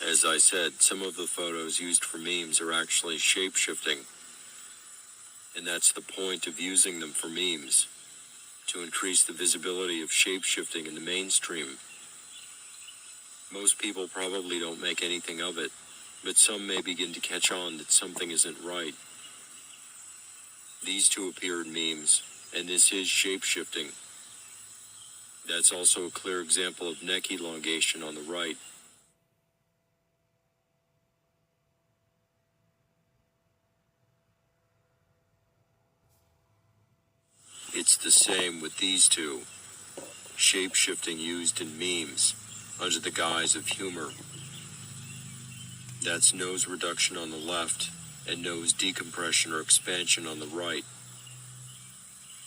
As I said, some of the photos used for memes are actually shape-shifting, and that's the point of using them for memes, to increase the visibility of shape-shifting in the mainstream. Most people probably don't make anything of it, but some may begin to catch on that something isn't right. These two appear in memes, and this is shape-shifting. That's also a clear example of neck elongation on the right. It's the same with these two. Shape-shifting used in memes, under the guise of humor. That's nose reduction on the left, and nose decompression or expansion on the right.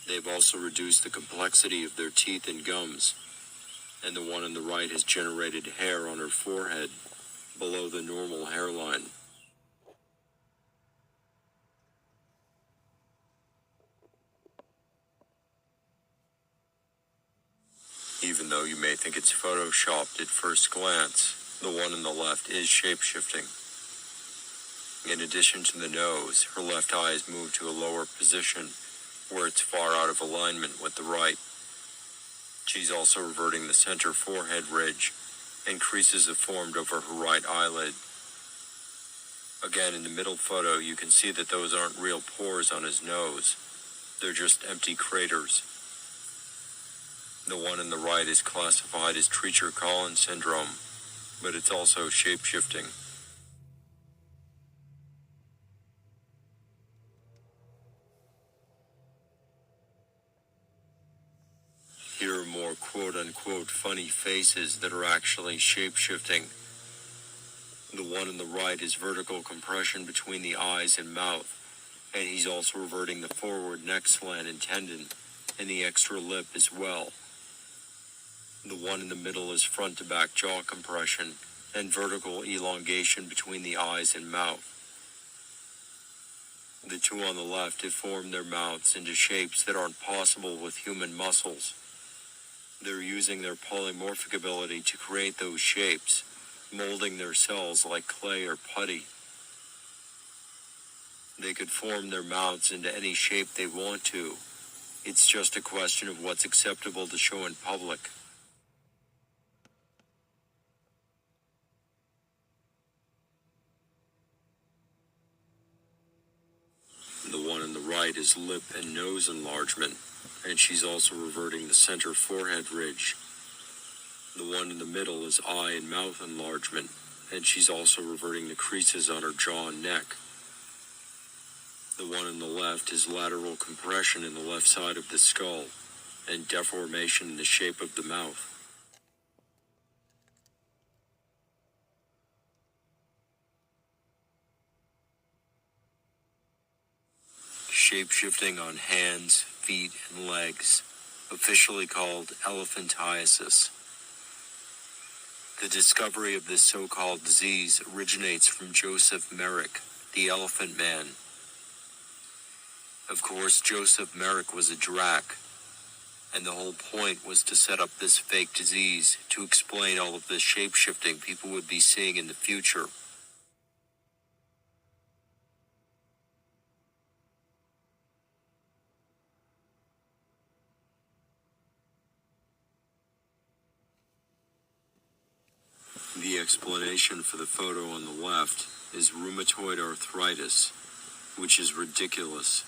They've also reduced the complexity of their teeth and gums, and the one on the right has generated hair on her forehead, below the normal hairline. Even though you may think it's photoshopped at first glance, the one on the left is shape-shifting. In addition to the nose, her left eye is moved to a lower position, where it's far out of alignment with the right. She's also reverting the center forehead ridge, and creases have formed over her right eyelid. Again, in the middle photo, you can see that those aren't real pores on his nose. They're just empty craters. The one on the right is classified as Treacher-Collins syndrome, but it's also shape-shifting. Here are more quote-unquote funny faces that are actually shape-shifting. The one on the right is vertical compression between the eyes and mouth, and he's also reverting the forward neck slant and tendon, and the extra lip as well. The one in the middle is front-to-back jaw compression and vertical elongation between the eyes and mouth. The two on the left have formed their mouths into shapes that aren't possible with human muscles. They're using their polymorphic ability to create those shapes, molding their cells like clay or putty. They could form their mouths into any shape they want to. It's just a question of what's acceptable to show in public. The one on the right is lip and nose enlargement, and she's also reverting the center forehead ridge. The one in the middle is eye and mouth enlargement, and she's also reverting the creases on her jaw and neck. The one on the left is lateral compression in the left side of the skull, and deformation in the shape of the mouth. Shape-shifting on hands, feet, and legs, officially called elephantiasis. The discovery of this so-called disease originates from Joseph Merrick, the Elephant Man. Of course, Joseph Merrick was a drac, and the whole point was to set up this fake disease to explain all of the shape-shifting people would be seeing in the future. The explanation for the photo on the left is rheumatoid arthritis, which is ridiculous.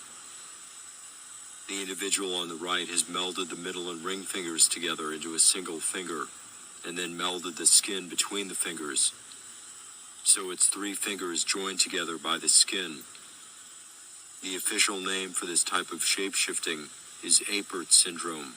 The individual on the right has melded the middle and ring fingers together into a single finger, and then melded the skin between the fingers. So it's 3 fingers joined together by the skin. The official name for this type of shape-shifting is Apert syndrome.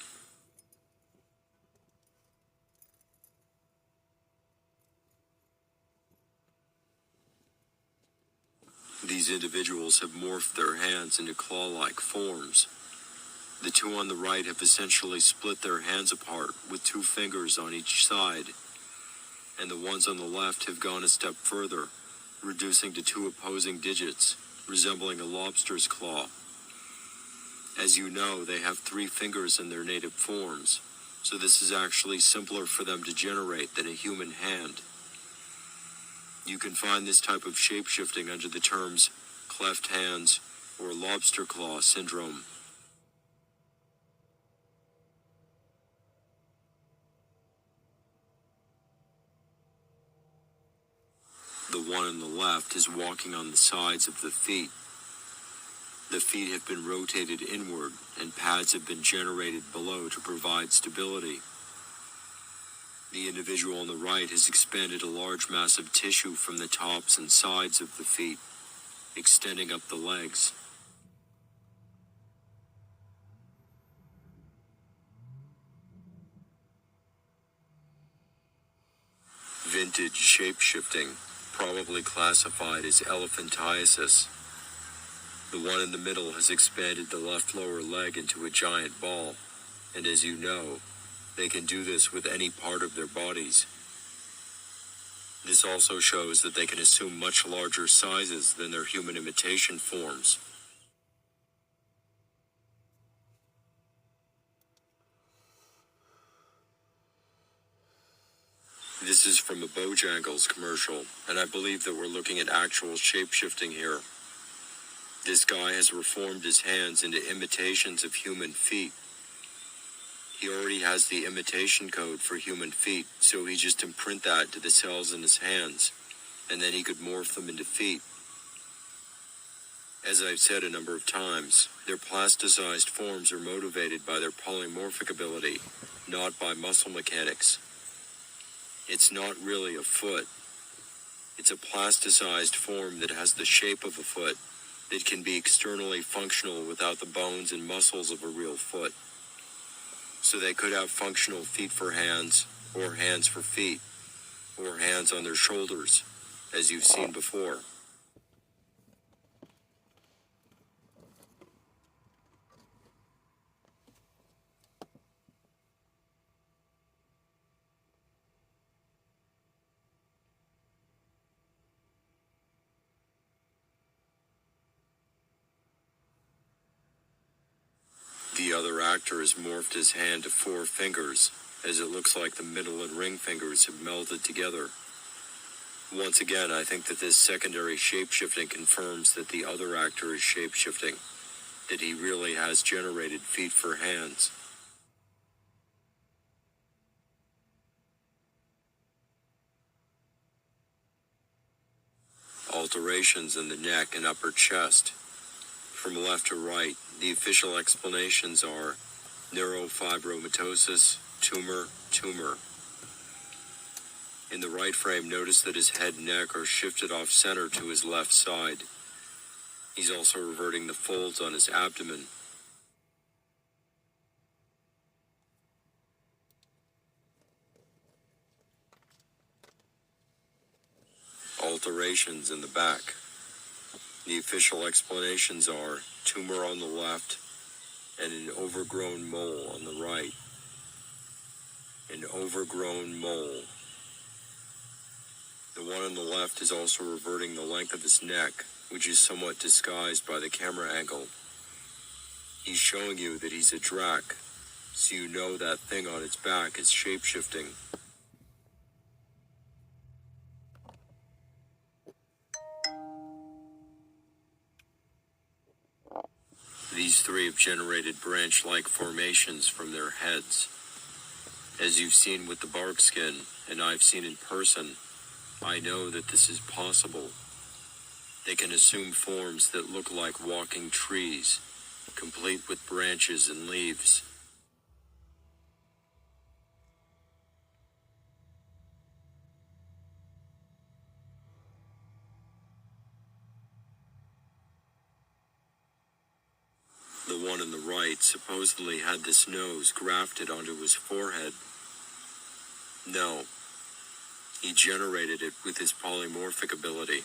These individuals have morphed their hands into claw-like forms. The two on the right have essentially split their hands apart with 2 fingers on each side, and the ones on the left have gone a step further, reducing to 2 opposing digits, resembling a lobster's claw. As you know, they have 3 fingers in their native forms, so this is actually simpler for them to generate than a human hand. You can find this type of shape-shifting under the terms cleft hands or lobster claw syndrome. The one on the left is walking on the sides of the feet. The feet have been rotated inward and pads have been generated below to provide stability. The individual on the right has expanded a large mass of tissue from the tops and sides of the feet, extending up the legs. Vintage shape-shifting, probably classified as elephantiasis. The one in the middle has expanded the left lower leg into a giant ball, and as you know, they can do this with any part of their bodies. This also shows that they can assume much larger sizes than their human imitation forms. This is from a Bojangles commercial, and I believe that we're looking at actual shape-shifting here. This guy has reformed his hands into imitations of human feet. He already has the imitation code for human feet, so he just imprint that to the cells in his hands, and then he could morph them into feet. As I've said a number of times, their plasticized forms are motivated by their polymorphic ability, not by muscle mechanics. It's not really a foot. It's a plasticized form that has the shape of a foot, that can be externally functional without the bones and muscles of a real foot. So they could have functional feet for hands, or hands for feet, or hands on their shoulders, as you've seen before. The other actor has morphed his hand to 4 fingers, as it looks like the middle and ring fingers have melded together. Once again, I think that this secondary shape-shifting confirms that the other actor is shape-shifting, that he really has generated feet for hands. Alterations in the neck and upper chest. From left to right, the official explanations are neurofibromatosis, tumor. In the right frame, notice that his head and neck are shifted off center to his left side. He's also reverting the folds on his abdomen. Alterations in the back. The official explanations are tumor on the left and an overgrown mole on the right. An overgrown mole. The one on the left is also reverting the length of his neck, which is somewhat disguised by the camera angle. He's showing you that he's a drac, so you know that thing on its back is shape-shifting. These 3 have generated branch-like formations from their heads. As you've seen with the bark skin, and I've seen in person, I know that this is possible. They can assume forms that look like walking trees, complete with branches and leaves. The one on the right supposedly had this nose grafted onto his forehead. No, he generated it with his polymorphic ability.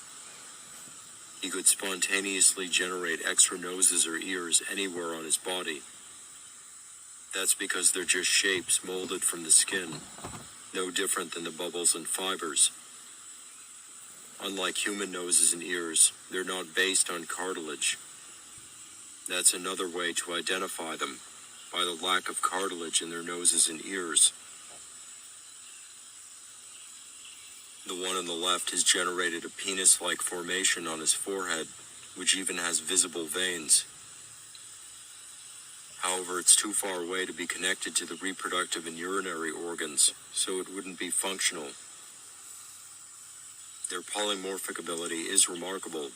He could spontaneously generate extra noses or ears anywhere on his body. That's because they're just shapes molded from the skin, no different than the bubbles and fibers. Unlike human noses and ears, they're not based on cartilage. That's another way to identify them, by the lack of cartilage in their noses and ears. The one on the left has generated a penis-like formation on his forehead, which even has visible veins. However, it's too far away to be connected to the reproductive and urinary organs, so it wouldn't be functional. Their polymorphic ability is remarkable,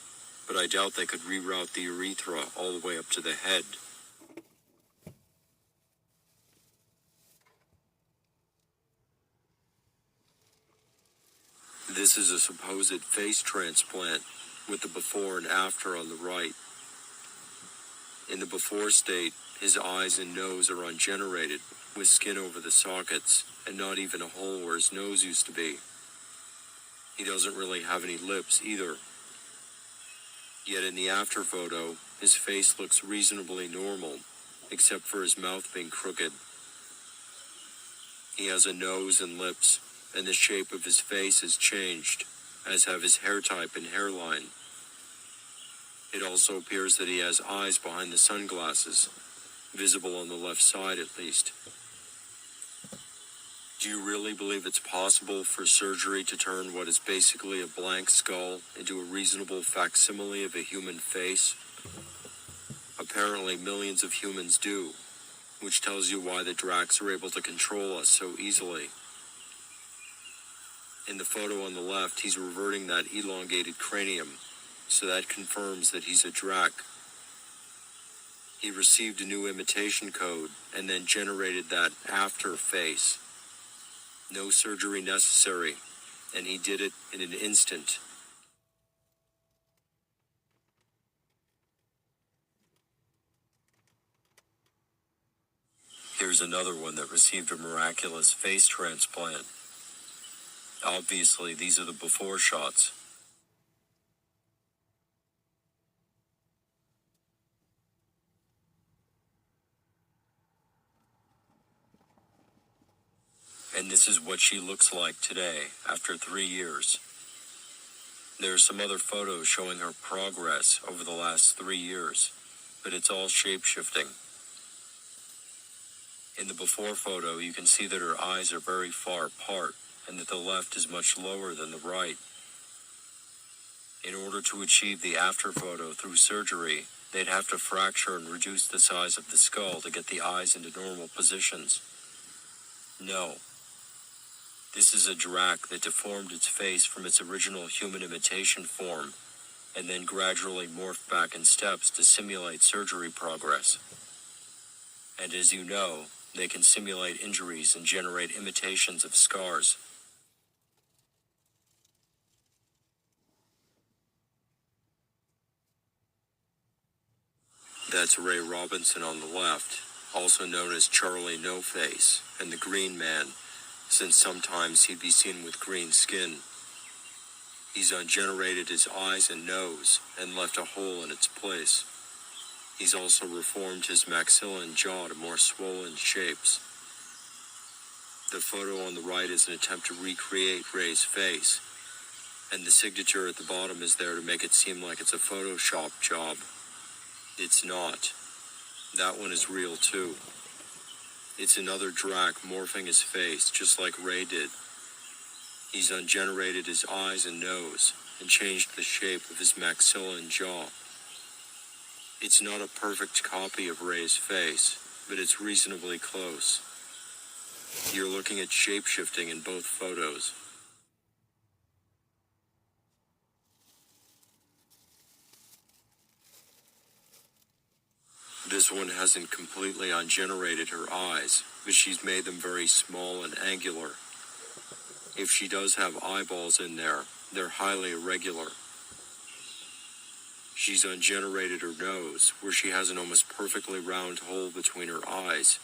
but I doubt they could reroute the urethra all the way up to the head. This is a supposed face transplant, with the before and after on the right. In the before state, his eyes and nose are ungenerated, with skin over the sockets, and not even a hole where his nose used to be. He doesn't really have any lips either. Yet in the after photo, his face looks reasonably normal, except for his mouth being crooked. He has a nose and lips, and the shape of his face has changed, as have his hair type and hairline. It also appears that he has eyes behind the sunglasses, visible on the left side at least. Do you really believe it's possible for surgery to turn what is basically a blank skull into a reasonable facsimile of a human face? Apparently millions of humans do, which tells you why the Dracs are able to control us so easily. In the photo on the left, he's reverting that elongated cranium, so that confirms that he's a Drac. He received a new imitation code and then generated that after face. No surgery necessary, and he did it in an instant. Here's another one that received a miraculous face transplant. Obviously, these are the before shots. And this is what she looks like today, after 3 years. There are some other photos showing her progress over the last 3 years, but it's all shape-shifting. In the before photo, you can see that her eyes are very far apart, and that the left is much lower than the right. In order to achieve the after photo through surgery, they'd have to fracture and reduce the size of the skull to get the eyes into normal positions. No. This is a Drac that deformed its face from its original human imitation form, and then gradually morphed back in steps to simulate surgery progress. And as you know, they can simulate injuries and generate imitations of scars. That's Ray Robinson on the left, also known as Charlie No Face, and the Green Man, since sometimes he'd be seen with green skin. He's ungenerated his eyes and nose, and left a hole in its place. He's also reformed his maxilla and jaw to more swollen shapes. The photo on the right is an attempt to recreate Ray's face, and the signature at the bottom is there to make it seem like it's a Photoshop job. It's not. That one is real too. It's another Drac morphing his face, just like Ray did. He's ungenerated his eyes and nose, and changed the shape of his maxilla and jaw. It's not a perfect copy of Ray's face, but it's reasonably close. You're looking at shape-shifting in both photos. This one hasn't completely ungenerated her eyes, but she's made them very small and angular. If she does have eyeballs in there, they're highly irregular. She's ungenerated her nose, where she has an almost perfectly round hole between her eyes.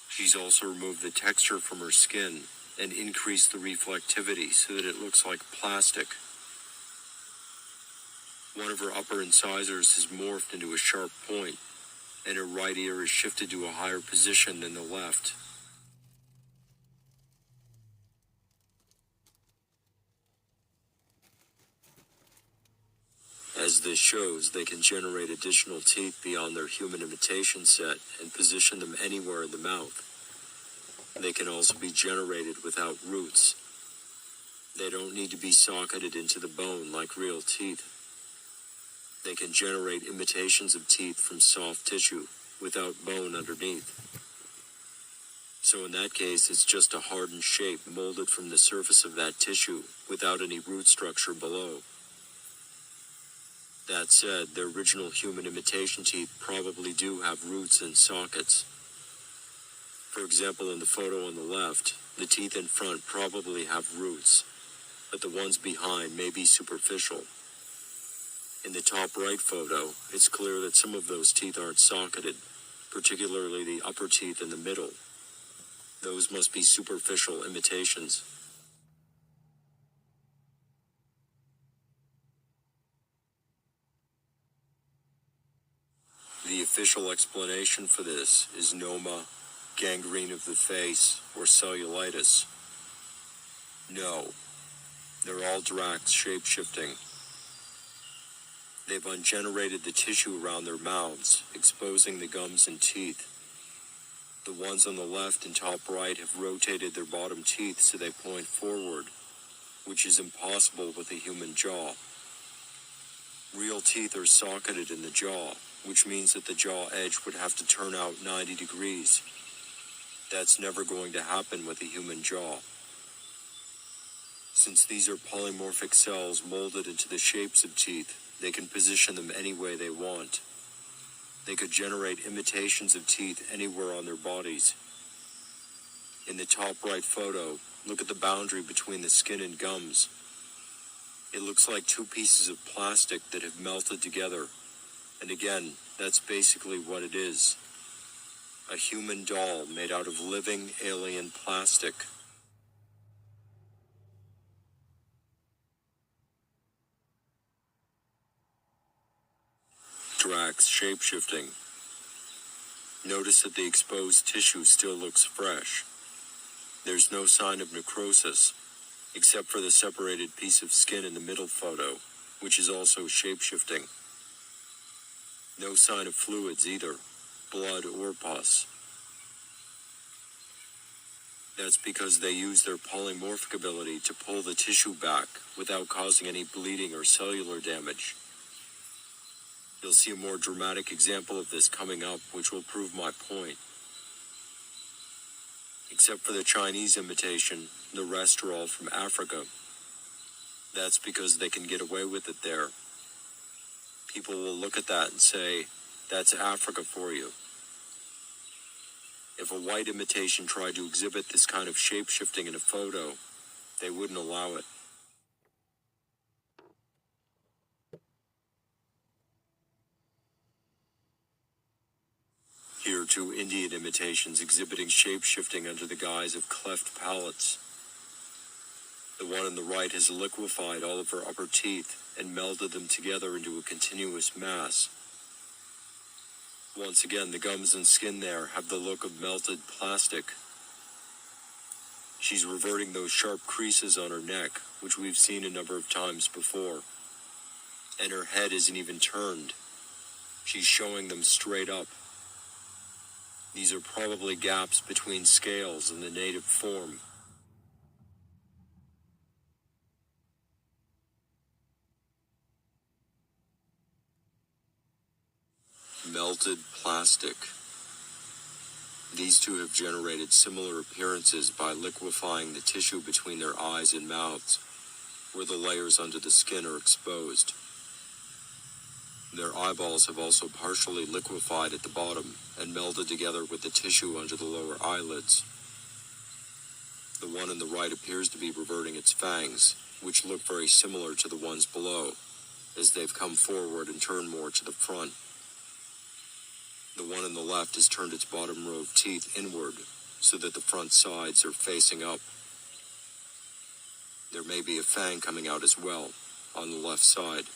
She's also removed the texture from her skin and increased the reflectivity so that it looks like plastic. One of her upper incisors has morphed into a sharp point, and her right ear is shifted to a higher position than the left. As this shows, they can generate additional teeth beyond their human imitation set and position them anywhere in the mouth. They can also be generated without roots. They don't need to be socketed into the bone like real teeth. They can generate imitations of teeth from soft tissue, without bone underneath. So in that case, it's just a hardened shape molded from the surface of that tissue, without any root structure below. That said, the original human imitation teeth probably do have roots and sockets. For example, in the photo on the left, the teeth in front probably have roots, but the ones behind may be superficial. In the top right photo, it's clear that some of those teeth aren't socketed, particularly the upper teeth in the middle. Those must be superficial imitations. The official explanation for this is noma, gangrene of the face, or cellulitis. No, they're all Dracs shape-shifting. They've ungenerated the tissue around their mouths, exposing the gums and teeth. The ones on the left and top right have rotated their bottom teeth so they point forward, which is impossible with a human jaw. Real teeth are socketed in the jaw, which means that the jaw edge would have to turn out 90 degrees. That's never going to happen with a human jaw. Since these are polymorphic cells molded into the shapes of teeth, they can position them any way they want. They could generate imitations of teeth anywhere on their bodies. In the top right photo, look at the boundary between the skin and gums. It looks like two pieces of plastic that have melted together. And again, that's basically what it is. A human doll made out of living alien plastic. Dracs shape-shifting. Notice that the exposed tissue still looks fresh. There's no sign of necrosis, except for the separated piece of skin in the middle photo, which is also shape-shifting. No sign of fluids either, blood or pus. That's because they use their polymorphic ability to pull the tissue back without causing any bleeding or cellular damage. You'll see a more dramatic example of this coming up, which will prove my point. Except for the Chinese imitation, the rest are all from Africa. That's because they can get away with it there. People will look at that and say, that's Africa for you. If a white imitation tried to exhibit this kind of shape-shifting in a photo, they wouldn't allow it. Here are two Indian imitations exhibiting shape-shifting under the guise of cleft palates. The one on the right has liquefied all of her upper teeth and melded them together into a continuous mass. Once again, the gums and skin there have the look of melted plastic. She's reverting those sharp creases on her neck, which we've seen a number of times before. And her head isn't even turned. She's showing them straight up. These are probably gaps between scales in the native form. Melted plastic. These two have generated similar appearances by liquefying the tissue between their eyes and mouths, where the layers under the skin are exposed. Their eyeballs have also partially liquefied at the bottom and melded together with the tissue under the lower eyelids. The one on the right appears to be reverting its fangs, which look very similar to the ones below, as they've come forward and turned more to the front. The one on the left has turned its bottom row of teeth inward, so that the front sides are facing up. There may be a fang coming out as well, on the left side.